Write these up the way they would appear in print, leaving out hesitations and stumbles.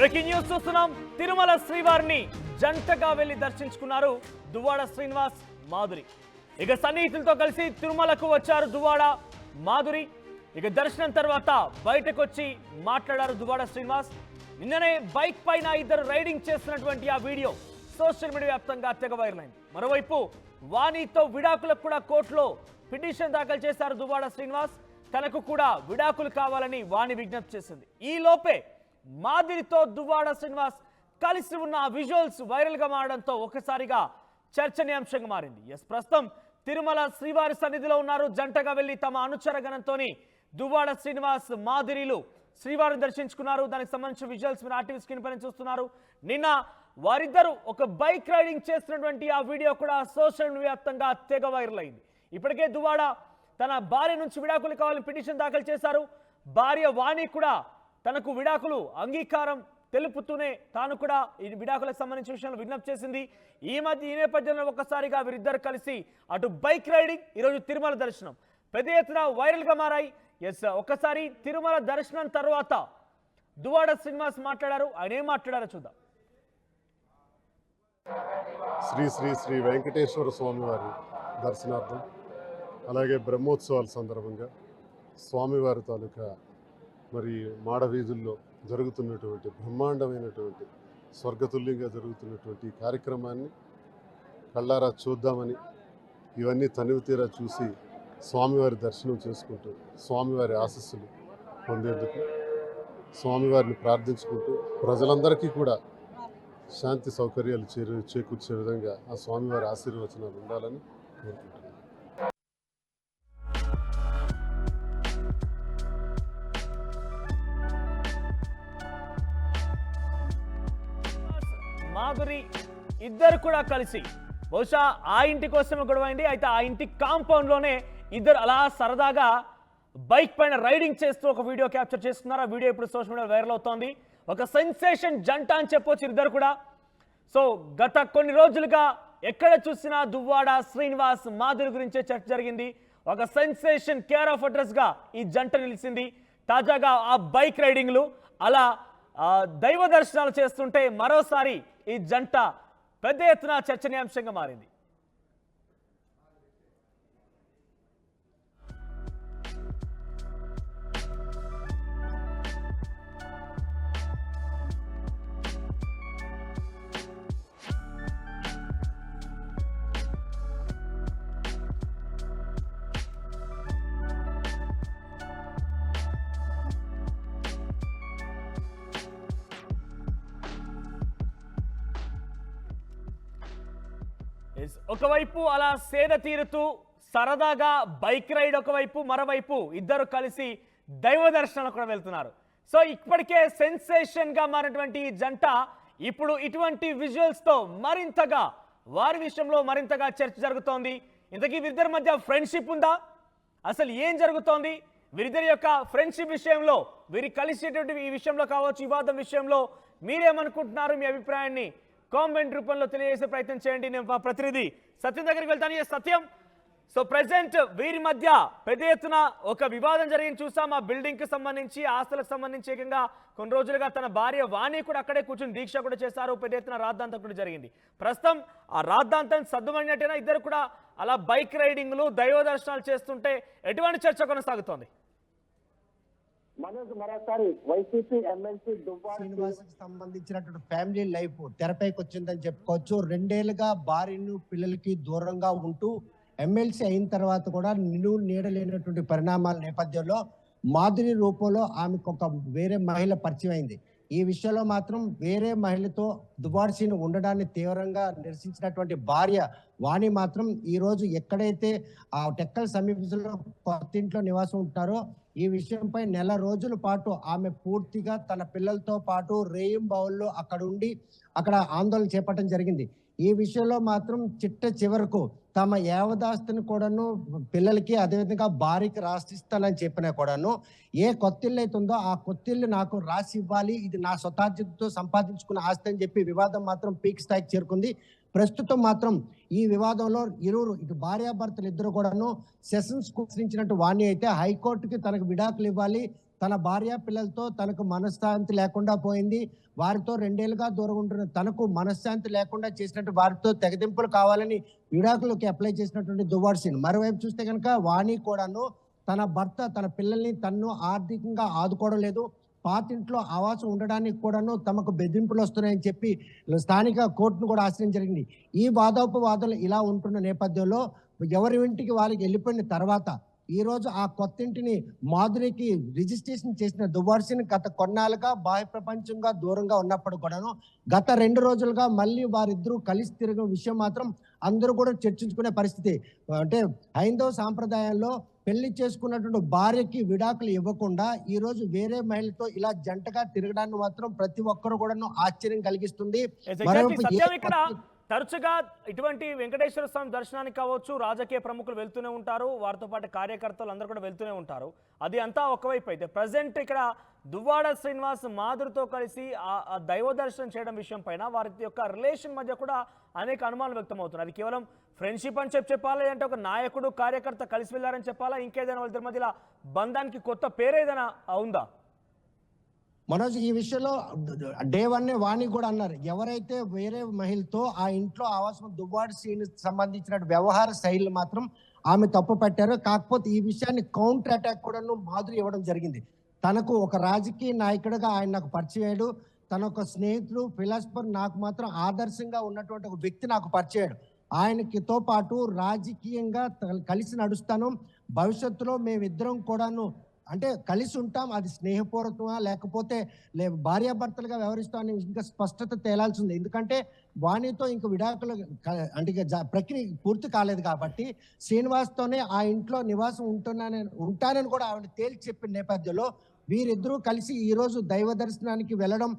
Breaking news చూస్తున్నాం. తిరుమల శ్రీవారిని జంటగా వెళ్లి దర్శించుకున్నారు దువ్వాడ శ్రీనివాస్, మాధురి. ఇక సన్నిహితులతో కలిసి తిరుమలకు వచ్చారు దువ్వాడ, మాధురి. ఇక దర్శనం తర్వాత బయటకు వచ్చి మాట్లాడారు దువ్వాడ శ్రీనివాస్. నిన్ననే బైక్ పైన ఇద్దరు రైడింగ్ చేస్తున్నటువంటి ఆ వీడియో సోషల్ మీడియా వ్యాప్తంగా తెగ వైరల్ అయింది. మరోవైపు వాణితో విడాకులకు కూడా కోర్టులో పిటిషన్ దాఖలు చేశారు దువ్వాడ శ్రీనివాస్. తనకు కూడా విడాకులు కావాలని వాణి విజ్ఞప్తి చేసింది. ఈ లోపే మాధురితో దువ్వాడ శ్రీనివాస్ కలిసి ఉన్న ఆ విజువల్స్ వైరల్ గా మారడంతో ఒకసారిగా చర్చనీయాంశంగా మారింది. ప్రస్తుతం తిరుమల శ్రీవారి సన్నిధిలో ఉన్నారు. జంటగా వెళ్లి తమ అనుచర గణంతోని దువ్వాడ శ్రీనివాస్, మాధురిలు శ్రీవారిని దర్శించుకున్నారు. దానికి సంబంధించిన విజువల్స్ మీరు ఆర్టీవీ స్క్రీన్ పైన చూస్తున్నారు. నిన్న వారిద్దరూ ఒక బైక్ రైడింగ్ చేస్తున్నటువంటి ఆ వీడియో కూడా సోషల్ మీడియా వ్యాప్తంగా తెగ వైరల్ అయింది. ఇప్పటికే దువ్వాడ తన భార్య నుంచి విడాకులు కావాలని పిటిషన్ దాఖలు చేశారు. భార్య వాణి కూడా తనకు విడాకులు అంగీకారం తెలుపుతూనే తాను కూడా ఈ విడాకులకు సంబంధించిన విషయంలో విజ్ఞప్తి చేసింది. ఈ నేపథ్యంలో ఒక్కసారిగా వీరిద్దరు కలిసి అటు బైక్ రైడింగ్, ఈరోజు తిరుమల దర్శనం పెద్ద ఎత్తున వైరల్ గా మారాయి. ఒక్కసారి తిరుమల దర్శనం తర్వాత దువ్వాడ శ్రీనివాస్ మాట్లాడారు. ఆయన ఏం మాట్లాడారో చూద్దాం. శ్రీ శ్రీ శ్రీ వెంకటేశ్వర స్వామివారి దర్శనార్థం, అలాగే బ్రహ్మోత్సవాల సందర్భంగా స్వామివారి తాలూకా మరి మాడ వీధుల్లో జరుగుతున్నటువంటి బ్రహ్మాండమైనటువంటి స్వర్గతుల్యంగా జరుగుతున్నటువంటి ఈ కార్యక్రమాన్ని కళ్ళారా చూద్దామని, ఇవన్నీ తనివి తీరా చూసి స్వామివారి దర్శనం చేసుకుంటూ స్వామివారి ఆశీస్సులు పొందేందుకు స్వామివారిని ప్రార్థించుకుంటూ ప్రజలందరికీ కూడా శాంతి సౌకర్యాలు చేకూర్చే విధంగా ఆ స్వామివారి ఆశీర్వచనాలు ఉండాలని కోరుకుంటున్నాను. మాధురి ఇద్దరు కూడా కలిసి బహుశా ఆ ఇంటి కోసమే గొడవైంది. అయితే ఆ ఇంటి కాంపౌండ్ లోనే ఇద్దరు అలా సరదాగా బైక్ పైన రైడింగ్ చేస్తూ ఒక వీడియో క్యాప్చర్ చేసుకున్నారు. ఆ వీడియో ఇప్పుడు సోషల్ మీడియా వైరల్ అవుతోంది. ఒక సెన్సేషన్ జంట అని చెప్పొచ్చు ఇద్దరు కూడా. సో గత కొన్ని రోజులుగా ఎక్కడ చూసినా దువ్వాడ శ్రీనివాస్, మాధురి గురించే చర్చ జరిగింది. ఒక సెన్సేషన్ కేర్ ఆఫ్ అడ్రస్ గా ఈ జంట నిలిచింది. తాజాగా ఆ బైక్ రైడింగ్లు, అలా దైవ దర్శనాలు చేస్తుంటే మరోసారి ఈ జంట పెద్ద ఎత్తున చర్చనీయాంశంగా మారింది. ఒకవైపు అలా సేద తీరుతూ సరదాగా బైక్ రైడ్ ఒకవైపు, మరోవైపు ఇద్దరు కలిసి దైవ దర్శనాలు కూడా వెళ్తున్నారు. సో ఇప్పటికే సెన్సేషన్ గా మారినటువంటి ఈ జంట ఇప్పుడు ఇటువంటి విజువల్స్ తో మరింతగా వారి విషయంలో మరింతగా చర్చ జరుగుతోంది. ఇంతకీ వీరిద్దరి మధ్య ఫ్రెండ్షిప్ ఉందా? అసలు ఏం జరుగుతోంది? వీరిద్దరి యొక్క ఫ్రెండ్షిప్ విషయంలో, వీరి కలిసేటువంటి ఈ విషయంలో కావచ్చు, వివాదం విషయంలో మీరేమనుకుంటున్నారు? మీ అభిప్రాయాన్ని కామెంట్ రూపంలో తెలియజేసే ప్రయత్నం చేయండి. నేను మా ప్రతినిధి సత్యం దగ్గరికి వెళ్తాను. సత్యం, సో ప్రెసెంట్ వీరి మధ్య పెద్ద ఎత్తున ఒక వివాదం జరిగింది చూసాం. ఆ బిల్డింగ్ కి సంబంధించి, ఆస్తులకు సంబంధించి ఏకంగా కొన్ని రోజులుగా తన భార్య వాణి కూడా అక్కడే కూర్చుని దీక్ష కూడా చేశారు. పెద్ద ఎత్తున రాద్ధాంతం కూడా జరిగింది. ప్రస్తుతం ఆ రాద్ధాంతం సద్దుమణినట్టేనా? ఇద్దరు కూడా అలా బైక్ రైడింగ్లు, దైవ దర్శనాలు చేస్తుంటే ఎటువంటి చర్చ కొనసాగుతోంది? మనోజ్, మరోసారి వైసీపీ ఎమ్మెల్సీ దువ్వాడ శ్రీనివాస్ కి సంబంధించినటువంటి ఫ్యామిలీ లైఫ్ తెరపైకి వచ్చిందని చెప్పుకోవచ్చు. 2 ఏళ్లుగా భార్యను, పిల్లలకి దూరంగా ఉంటూ ఎమ్మెల్సీ అయిన తర్వాత కూడా నీడలేనటువంటి పరిణామాల నేపథ్యంలో మాధురి రూపంలో ఆమెకు ఒక వేరే మహిళ పరిచయం అయింది. ఈ విషయంలో మాత్రం వేరే మహిళతో దువ్వాడ శ్రీను ఉండడాన్ని తీవ్రంగా నిరసించినటువంటి భార్య వాణి మాత్రం ఈ రోజు ఎక్కడైతే ఆ టెక్కల్ సమీపంలో కొత్త ఇంట్లో నివాసం ఉంటారో ఈ విషయంపై నెల రోజుల పాటు ఆమె పూర్తిగా తన పిల్లలతో పాటు రేయింబావుల్లో అక్కడ ఆందోళన చేపట్టడం జరిగింది. ఈ విషయంలో మాత్రం చివరకు తమ యావదాస్తిని కూడాను పిల్లలకి, అదేవిధంగా భార్యకి రాసిస్తానని చెప్పినా కూడాను ఏ కొత్తిల్లు అవుతుందో ఆ కొత్తిల్లు నాకు రాసి ఇవ్వాలి, ఇది నా స్వతార్జితతో సంపాదించుకున్న ఆస్తి అని చెప్పి వివాదం మాత్రం పీక్ స్థాయికి చేరుకుంది. ప్రస్తుతం మాత్రం ఈ వివాదంలో ఇటు భార్యాభర్తలు ఇద్దరు కూడాను సెషన్స్ కూర్చున్నట్టు వాణి అయితే హైకోర్టుకి తనకు విడాకులు ఇవ్వాలి, తన భార్య పిల్లలతో తనకు మనశ్శాంతి లేకుండా పోయింది. వారితో 2 ఏళ్లుగా దూరం ఉంటున్న తనకు మనశ్శాంతి లేకుండా చేసినట్టు వారితో తెగదింపులు కావాలని విడాకులకి అప్లై చేసినటువంటి దువ్వాడ శ్రీను. మరోవైపు చూస్తే కనుక వాణి కూడాను తన భర్త తన పిల్లల్ని తన్ను ఆర్థికంగా ఆదుకోవడం లేదు. పాతింట్లో ఆవాసం ఉండడానికి కూడాను తమకు బెదిరింపులు వస్తున్నాయని చెప్పి స్థానిక కోర్టును కూడా ఆశ్రయించడం జరిగింది. ఈ వాదోపవాదాలు ఇలా ఉంటున్న నేపథ్యంలో ఎవరి ఇంటికి వాళ్ళకి వెళ్ళిపోయిన తర్వాత ఈ రోజు ఆ కొత్త ఇంటిని మాధురికి రిజిస్ట్రేషన్ చేసిన దువ్వాడ శ్రీను గత కొన్నాళ్ళుగా బాహ్య ప్రపంచంగా దూరంగా ఉన్నప్పుడు కూడాను గత 2 రోజులుగా మళ్ళీ వారిద్దరూ కలిసి తిరిగిన విషయం మాత్రం అందరూ కూడా చర్చించుకునే పరిస్థితి. అంటే హైందవ సాంప్రదాయంలో పెళ్లి చేసుకున్నటువంటి భార్యకి విడాకులు ఇవ్వకుండా ఈ రోజు వేరే మహిళతో ఇలా జంటగా తిరగడాన్ని మాత్రం ప్రతి ఒక్కరు కూడా ఆశ్చర్యం కలిగిస్తుంది. సత్యం ఇక్కడ తరచుగా ఇటువంటి వెంకటేశ్వర స్వామి దర్శనానికి కావచ్చు, రాజకీయ ప్రముఖులు వెళ్తూనే ఉంటారు, వారితో పాటు కార్యకర్తలు అందరూ కూడా వెళ్తూనే ఉంటారు. అది అంతా ఒకవైపు అయితే ప్రజెంట్ ఇక్కడ దువ్వాడ శ్రీనివాస్ మాధురితో కలిసి ఆ దైవ దర్శనం చేయడం విషయం పైన వారి యొక్క రిలేషన్ మధ్య కూడా అనేక అనుమానాలు వ్యక్తం అవుతున్నాయి. అది కేవలం ఫ్రెండ్షిప్ అని చెప్పాలా, అంటే ఒక నాయకుడు కార్యకర్త కలిసి వెళ్ళారని చెప్పాలా, ఇంకేదైనా వాళ్ళిద్దరి మధ్యలో బంధానికి కొత్త పేరు ఏదైనా ఉందా? మనోజ్, ఈ విషయంలో డే 1 వాణి కూడా అన్నారు, ఎవరైతే వేరే మహిళతో ఆ ఇంట్లో ఆవాసం దువ్వాడ శ్రీని సంబంధించిన వ్యవహార శైలి మాత్రం ఆమె తప్పు పట్టారు. కాకపోతే ఈ విషయాన్ని కౌంటర్ అటాక్ కూడా మాధురి ఇవ్వడం జరిగింది. తనకు ఒక రాజకీయ నాయకుడిగా ఆయన నాకు పరిచయాడు, తన ఒక స్నేహితుడు ఫిలాసఫర్, నాకు మాత్రం ఆదర్శంగా ఉన్నటువంటి ఒక వ్యక్తి నాకు పరిచయాడు. ఆయనకితో పాటు రాజకీయంగా కలిసి నడుస్తాను, భవిష్యత్తులో మేమిద్దరం కూడాను అంటే కలిసి ఉంటాం, అది స్నేహపూర్వకమా లేకపోతే భార్యాభర్తలుగా వ్యవహరిస్తామని ఇంకా స్పష్టత తేలాల్సి ఉంది. ఎందుకంటే వాణితో ఇంక విడాకులు అంటే ప్రక్రియ పూర్తి కాలేదు కాబట్టి శ్రీనివాస్తోనే ఆ ఇంట్లో నివాసం ఉంటానని కూడా ఆవిడ తేల్చి చెప్పిన నేపథ్యంలో వీరిద్దరూ కలిసి ఈ రోజు దైవ దర్శనానికి వెళ్ళడం,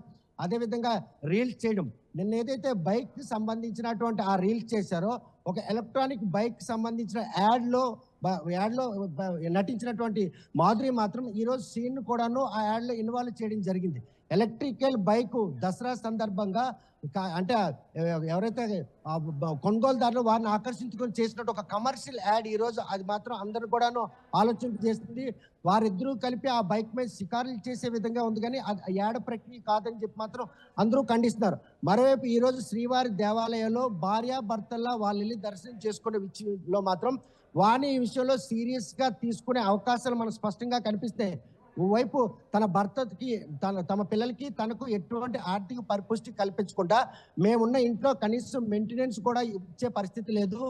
అదేవిధంగా రీల్స్ చేయడం. నిన్న ఏదైతే బైక్ కి సంబంధించినటువంటి ఆ రీల్స్ చేశారో, ఒక ఎలక్ట్రానిక్ బైక్ సంబంధించిన యాడ్లో నటించినటువంటి మాధురి మాత్రం ఈ రోజు సీన్ కూడాను ఆ యాడ్లో ఇన్వాల్వ్ చేయడం జరిగింది. ఎలక్ట్రికల్ బైక్ దసరా సందర్భంగా అంటే ఎవరైతే కొనుగోలుదారులు వారిని ఆకర్షించుకొని చేసినట్టు ఒక కమర్షియల్ యాడ్ ఈ రోజు అది మాత్రం అందరూ కూడాను ఆలోచింపజేస్తుంది. వారిద్దరూ కలిపి ఆ బైక్ మీద షికారులు చేసే విధంగా ఉంది, కానీ అది యాడ్ ప్రక్రియ కాదని చెప్పి మాత్రం అందరూ ఖండిస్తున్నారు. మరోవైపు ఈ రోజు శ్రీవారి దేవాలయంలో భార్యాభర్తల్లా వాళ్ళు వెళ్ళి దర్శనం చేసుకునే విషయంలో మాత్రం వాణి ఈ విషయంలో సీరియస్ గా తీసుకునే అవకాశాలు మనకు స్పష్టంగా కనిపిస్తాయి. ఓవైపు తన భర్తకి తమ పిల్లలకి తనకు ఎటువంటి ఆర్థిక పరిపుష్టి కల్పించకుండా మేమున్న ఇంట్లో కనీసం మెయింటెనెన్స్ కూడా ఇచ్చే పరిస్థితి లేదు,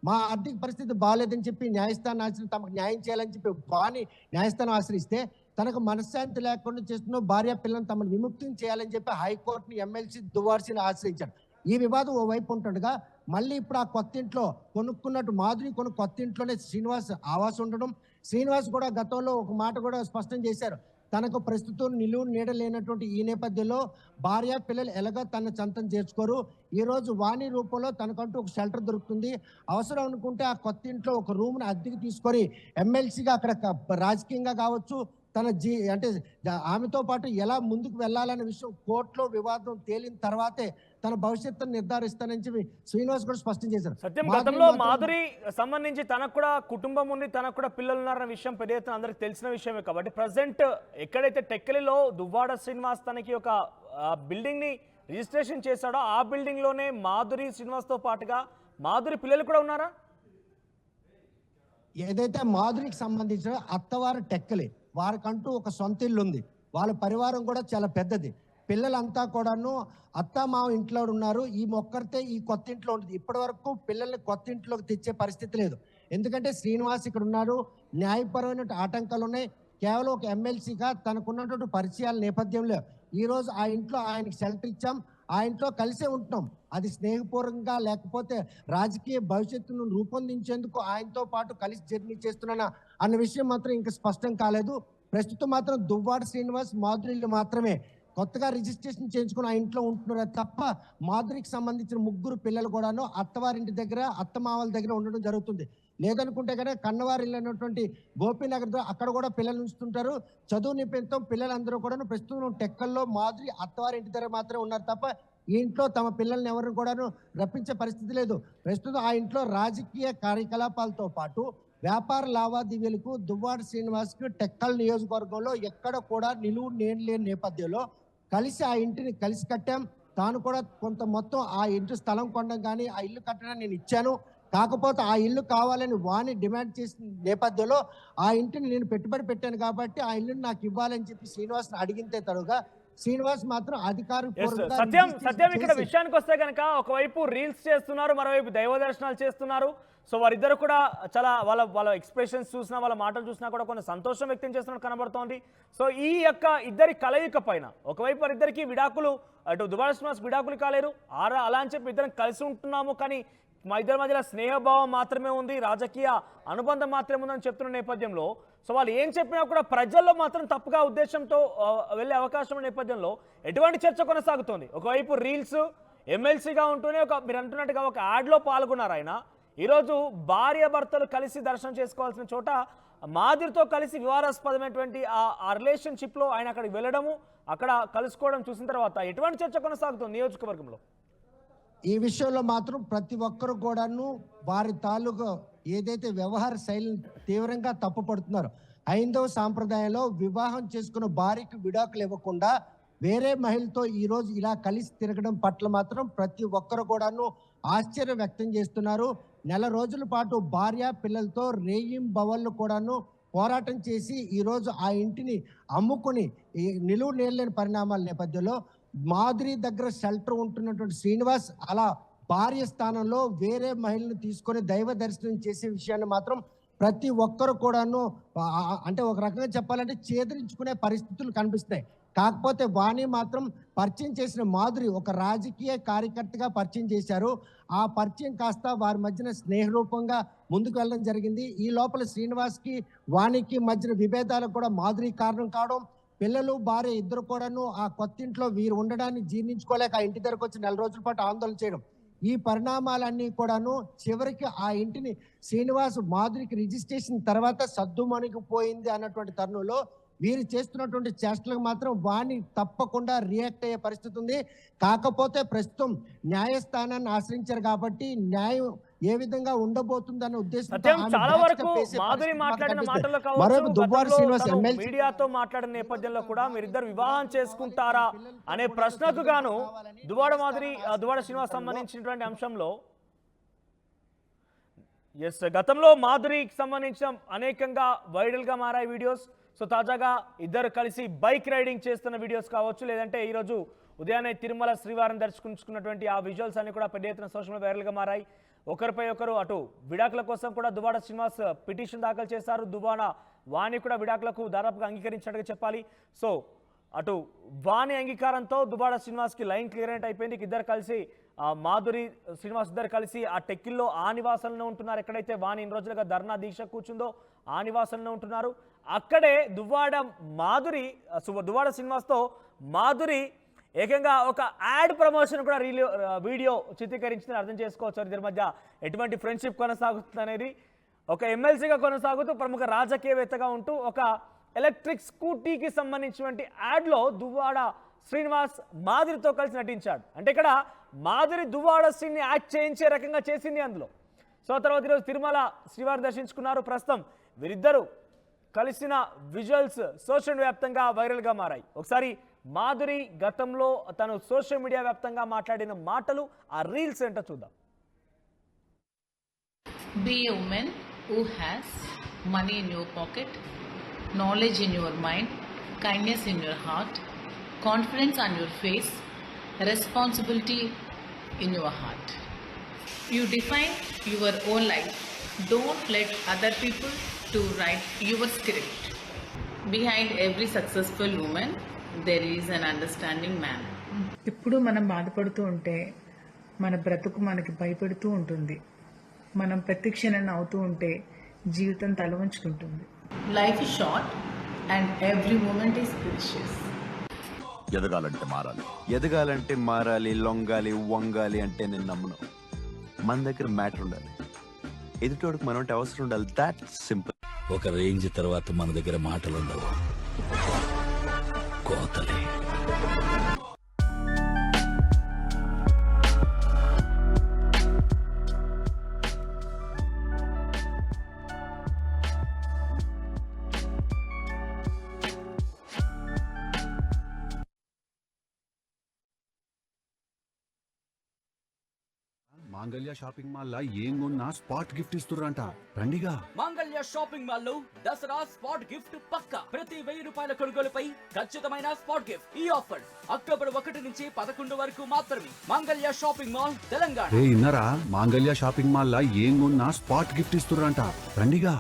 మా ఆర్థిక పరిస్థితి బాగాలేదని చెప్పి న్యాయస్థానం ఆశ్రయించి తమకు న్యాయం చేయాలని చెప్పి వాణి న్యాయస్థానం ఆశ్రయిస్తే తనకు మనశ్శాంతి లేకుండా చేస్తున్న భార్య పిల్లలను తమను విముక్తం చేయాలని చెప్పి హైకోర్టుని ఎమ్మెల్సీ దువ్వాడ శ్రీని ఆశ్రయించారు. ఈ వివాదం ఓవైపు ఉంటుండగా మళ్ళీ ఇప్పుడు ఆ కొత్త ఇంట్లో కొనుక్కున్నట్టు మాధురి కొత్త ఇంట్లోనే శ్రీనివాస్ ఆవాసం ఉండడం, శ్రీనివాస్ కూడా గతంలో ఒక మాట కూడా స్పష్టం చేశారు, తనకు ప్రస్తుతం నిలువు నీడ లేనటువంటి ఈ నేపథ్యంలో భార్య పిల్లలు ఎలాగో తన సొంతం చేర్చుకోరు, ఈ రోజు వాణి రూపంలో తనకంటూ ఒక షెల్టర్ దొరుకుతుంది, అవసరం అనుకుంటే ఆ కొత్త ఇంట్లో ఒక రూమ్ని అద్దెకి తీసుకొని ఎమ్మెల్సీగా అక్కడ రాజకీయంగా కావచ్చు తన అంటే ఆమెతో పాటు ఎలా ముందుకు వెళ్ళాలనే విషయం కోర్టులో వివాదం తేలిన తర్వాతే తన భవిష్యత్తును నిర్ధారిస్తానని చెప్పి శ్రీనివాస్ కూడా స్పష్టం చేశారు. సత్యం, గతంలో మాధురి సంబంధించి తనకు కూడా కుటుంబం ఉంది, తనకు కూడా పిల్లలు ఉన్నారన్న విషయం పెద్ద ఎత్తున అందరికి తెలిసిన విషయమే. కాబట్టి ప్రజెంట్ ఎక్కడైతే టెక్కలిలో దువ్వాడ శ్రీనివాస్ తనకి ఒక బిల్డింగ్ ని రిజిస్ట్రేషన్ చేశాడో ఆ బిల్డింగ్ లోనే మాధురి శ్రీనివాస్ తో పాటుగా మాధురి పిల్లలు కూడా ఉన్నారా? ఏదైతే మాధురికి సంబంధించిన అత్తవారు టెక్కలి, వారికంటూ ఒక సొంత ఇల్లు ఉంది, వాళ్ళ పరివారం కూడా చాలా పెద్దది, పిల్లలంతా కూడాను అత్త మామ ఇంట్లో ఉన్నారు, ఈ మొక్కరితే ఈ కొత్త ఇంట్లో ఉంటుంది. ఇప్పటి వరకు పిల్లల్ని కొత్త ఇంట్లోకి తెచ్చే పరిస్థితి లేదు, ఎందుకంటే శ్రీనివాస్ ఇక్కడ ఉన్నారు, న్యాయపరమైన ఆటంకాలు ఉన్నాయి. కేవలం ఒక ఎమ్మెల్సీగా తనకున్నటువంటి పరిచయాల నేపథ్యంలో ఈ రోజు ఆ ఇంట్లో ఆయనకి షెల్టర్ ఇచ్చాం, ఆ ఇంట్లో కలిసే ఉంటున్నాం, అది స్నేహపూర్వకంగా లేకపోతే రాజకీయ భవిష్యత్తును రూపొందించేందుకు ఆయనతో పాటు కలిసి జర్నీ చేస్తున్నా అన్న విషయం మాత్రం ఇంకా స్పష్టం కాలేదు. ప్రస్తుతం మాత్రం దువ్వాడ శ్రీనివాస్ మాధురిలు మాత్రమే కొత్తగా రిజిస్ట్రేషన్ చేయించుకుని ఆ ఇంట్లో ఉంటున్నారు తప్ప మాధురికి సంబంధించిన 3 పిల్లలు కూడాను అత్తవారింటి దగ్గర అత్తమామల దగ్గర ఉండడం జరుగుతుంది. లేదనుకుంటే కనుక కన్నవారి ఇల్లు అన్నటువంటి గోపీనగర్ అక్కడ కూడా పిల్లలు ఉంచుతుంటారు. చదువు నిమిత్తం పిల్లలందరూ కూడా ప్రస్తుతం టెక్కల్లో మాధురి అత్తవారింటి దగ్గర మాత్రమే ఉన్నారు తప్ప ఈ ఇంట్లో తమ పిల్లల్ని ఎవరిని కూడాను రప్పించే పరిస్థితి లేదు. ప్రస్తుతం ఆ ఇంట్లో రాజకీయ కార్యకలాపాలతో పాటు వ్యాపార లావాదేవీలకు దువ్వాడ శ్రీనివాస్కి టెక్కల్ నియోజకవర్గంలో ఎక్కడ కూడా నిలువు నేను లేని నేపథ్యంలో కలిసి ఆ ఇంటిని కలిసి కట్టాం. తాను కూడా కొంత మొత్తం ఆ ఇంటి స్థలం కొనడం కానీ ఆ ఇల్లు కట్టడం నేను ఇచ్చాను. కాకపోతే ఆ ఇల్లు కావాలని వాణి డిమాండ్ చేసిన నేపథ్యంలో ఆ ఇంటిని నేను పెట్టుబడి పెట్టాను కాబట్టి ఆ ఇల్లుని నాకు ఇవ్వాలని చెప్పి శ్రీనివాస్ని అడిగితే తరుగా శ్రీనివాస్ మాత్రం అధికారిక సత్యం ఇక్కడ విషయానికి వస్తే కనుక ఒకవైపు రీల్స్ చేస్తున్నారు, మరోవైపు దైవ దర్శనాలు చేస్తున్నారు. సో వారిద్దరు కూడా చాలా వాళ్ళ ఎక్స్ప్రెషన్స్ చూసినా, వాళ్ళ మాటలు చూసినా కూడా కొన్ని సంతోషం వ్యక్తం చేస్తున్నట్టు కనబడుతోంది. సో ఈ యొక్క ఇద్దరి కలయిక పైన ఒకవైపు వారిద్దరికి విడాకులు, అటు దువ్వాడ శ్రీనివాస్ విడాకులు కాలేరు, అలా అని చెప్పి ఇద్దరం కలిసి ఉంటున్నాము, కానీ మా ఇద్దరి మధ్యలో స్నేహభావం మాత్రమే ఉంది, రాజకీయ అనుబంధం మాత్రమే ఉందని చెప్తున్న నేపథ్యంలో సో వాళ్ళు ఏం చెప్పినా కూడా ప్రజల్లో మాత్రం తప్పుగా ఉద్దేశంతో వెళ్ళే అవకాశం ఉన్న నేపథ్యంలో ఎటువంటి చర్చ కొనసాగుతోంది. ఒకవైపు రీల్స్ ఎమ్మెల్సీగా ఉంటూనే మీరు అంటున్నట్టుగా ఒక యాడ్లో పాల్గొన్నారు ఆయన. ఈరోజు భార్య భర్తలు కలిసి దర్శనం చేసుకోవాల్సిన చోట మాదిరితో కలిసి వివాదాస్పదమైనటువంటి ఆ రిలేషన్షిప్లో ఆయన అక్కడికి వెళ్ళడము, అక్కడ కలుసుకోవడం చూసిన తర్వాత ఎటువంటి చర్చ కొనసాగుతుంది నియోజకవర్గంలో? ఈ విషయంలో మాత్రం ప్రతి ఒక్కరు కూడాను వారి తాలూకు ఏదైతే వ్యవహార శైలిని తీవ్రంగా తప్పుపడుతున్నారో, హైందవ సాంప్రదాయంలో వివాహం చేసుకున్న భార్యకు విడాకులు ఇవ్వకుండా వేరే మహిళతో ఈరోజు ఇలా కలిసి తిరగడం పట్ల మాత్రం ప్రతి ఒక్కరు కూడాను ఆశ్చర్యం వ్యక్తం చేస్తున్నారు. నెల రోజుల పాటు భార్య పిల్లలతో రేయింబవళ్ళు కూడాను పోరాటం చేసి ఈరోజు ఆ ఇంటిని అమ్ముకుని నిలువు నేలలేని పరిణామాల నేపథ్యంలో మాధురి దగ్గర షెల్టర్ ఉంటున్నటువంటి శ్రీనివాస్ అలా భార్య స్థానంలో వేరే మహిళను తీసుకొని దైవ దర్శనం చేసే విషయాన్ని మాత్రం ప్రతి ఒక్కరు కూడాను అంటే ఒక రకంగా చెప్పాలంటే చేదరించుకునే పరిస్థితులు కనిపిస్తాయి. కాకపోతే వాణి మాత్రం పరిచయం చేసిన మాధురి ఒక రాజకీయ కార్యకర్తగా పరిచయం చేశారు. ఆ పరిచయం కాస్త వారి మధ్యన స్నేహరూపంగా ముందుకు వెళ్ళడం జరిగింది. ఈ లోపల శ్రీనివాస్కి వాణికి మధ్యన విభేదాలకు కూడా మాధురి కారణం కావడం, పిల్లలు భార్య ఇద్దరు కూడాను ఆ కొత్త ఇంట్లో వీరు ఉండడాన్ని జీర్ణించుకోలేక ఆ ఇంటి దగ్గరకు వచ్చి 4 రోజుల పాటు ఆందోళన చేయడం, ఈ పరిణామాలన్నీ కూడాను చివరికి ఆ ఇంటిని శ్రీనివాస్ మాధురికి రిజిస్ట్రేషన్ తర్వాత సద్దుమణిగిపోయింది అన్నటువంటి తరుణంలో వీరు చేస్తున్నటువంటి చేష్టలకు మాత్రం వాణి తప్పకుండా రియాక్ట్ అయ్యే పరిస్థితి ఉంది. కాకపోతే ప్రస్తుతం న్యాయస్థానాన్ని ఆశ్రయించారు కాబట్టి న్యాయం ఏ విధంగా ఉండబోతుందనే ఉద్దేశంతో చాలా వరకు మాధురి మాట్లాడిన మాటల్లో కావచ్చు, మీడియాతో మాట్లాడిన నేపథ్యంలో కూడా మీరిద్దరు వివాహం చేసుకుంటారా అనే ప్రశ్నకు గాను దువ్వాడ శ్రీనివాస్ సంబంధించినటువంటి అంశంలో గతంలో మాధురికి సంబంధించిన అనేకంగా వైరల్ గా మారాయి వీడియోస్. సో తాజాగా ఇద్దరు కలిసి బైక్ రైడింగ్ చేస్తున్న వీడియోస్ కావచ్చు, లేదంటే ఈరోజు ఉదయాన్నే తిరుమల శ్రీవారిని దర్శించుకున్నటువంటి ఆ విజువల్స్ అన్ని కూడా పెద్ద ఎత్తున సోషల్ మీడియా వైరల్గా మారాయి. ఒకరిపై ఒకరు అటు విడాకుల కోసం కూడా దువ్వాడ శ్రీనివాస్ పిటిషన్ దాఖలు చేశారు. దువ్వాడ వాణి కూడా విడాకులకు దాదాపుగా అంగీకరించినట్టుగా చెప్పాలి. సో అటు వాణి అంగీకారంతో దువ్వాడ శ్రీనివాస్కి లైన్ క్లియరెంట్ అయిపోయింది. ఇద్దరు కలిసి మాధురి శ్రీనివాస్ ఇద్దరు కలిసి ఆ టెక్కిల్లో ఆ నివాసంలో ఉంటున్నారు. ఎక్కడైతే వాణి 2 రోజులుగా ధర్నా దీక్ష కూర్చుందో ఆ నివాసంలో ఉంటున్నారు. అక్కడే దువ్వాడ శ్రీనివాస్తో మాధురి ఏకంగా ఒక యాడ్ ప్రమోషన్ కూడా వీడియో చిత్రీకరించిందని అర్థం చేసుకోవచ్చు. ఇద్దరి మధ్య ఎటువంటి ఫ్రెండ్షిప్ కొనసాగుతుంది అనేది, ఒక ఎమ్మెల్సీగా కొనసాగుతూ ప్రముఖ రాజకీయవేత్తగా ఉంటూ ఒక ఎలక్ట్రిక్ స్కూటీకి సంబంధించినటువంటి యాడ్లో దువ్వాడ శ్రీనివాస్ మాధురితో కలిసి నటించాడు. అంటే ఇక్కడ మాధురి దువ్వాడ శ్రీని యాక్ట్ చేయించే రకంగా చేసింది అందులో. సో తర్వాత ఈరోజు తిరుమల శ్రీవారి దర్శించుకున్నారు. ప్రస్తుతం వీరిద్దరూ కలిసిన విజువల్స్ సోషల్ వ్యాప్తంగా వైరల్గా మారాయి. ఒకసారి మాధురి గతంలో తను సోషల్ మీడియా వ్యాప్తంగా మాట్లాడిన మాటలు, ఆ రీల్స్ ఏంటో చూద్దాం. Be a woman who has money in your pocket, knowledge in your mind, kindness in your heart, confidence on your face, responsibility in your heart. You define your own life. Don't let other people to write your script. Behind every successful woman, there is an understanding man. ఇప్పుడు మనం బాధపడుతూ ఉంటే మన బ్రతుకు మనకి భయపెడుతూ ఉంటుంది. మనం ప్రతి క్షణం అవుతూ ఉంటే జీవితం తలవంచుకుంటుంది. Life is short and every moment is precious. ఎదగాలంటే మారాలి, లొంగాలి, వంగాలి అంటే నేను నమ్మను. మన దగ్గర మ్యాటర్ ఉండాలి, ఎదుటోడికి మనోటి అవసరం ఉండాలి. That simple. ఒక రేంజ్ తర్వాత మన దగ్గర మాటలు ఉండవు, కోతలే. మాంగళ్య షాపింగ్ మాల్ లా ఏం కొన్నా స్పాట్ గిఫ్ట్ ఇస్తుర్రంట రండిగా. మాంగళ్య షాపింగ్ మాల్ లో దసరా స్పాట్ గిఫ్ట్ పక్కా. ప్రతి 1000 రూపాయల కొనుగోలుపై ఖచ్చితమైన స్పాట్ గిఫ్ట్. ఈ ఆఫర్ అక్టోబర్ 1 నుంచి 11 వరకు మాత్రమే. మాంగళ్య షాపింగ్ మాల్, తెలంగాణ. ఇన్నరా మాంగళ్య షాపింగ్ మాల్ లా ఏం కొన్నా స్పాట్ గిఫ్ట్ ఇస్తుర్రంట రండిగా.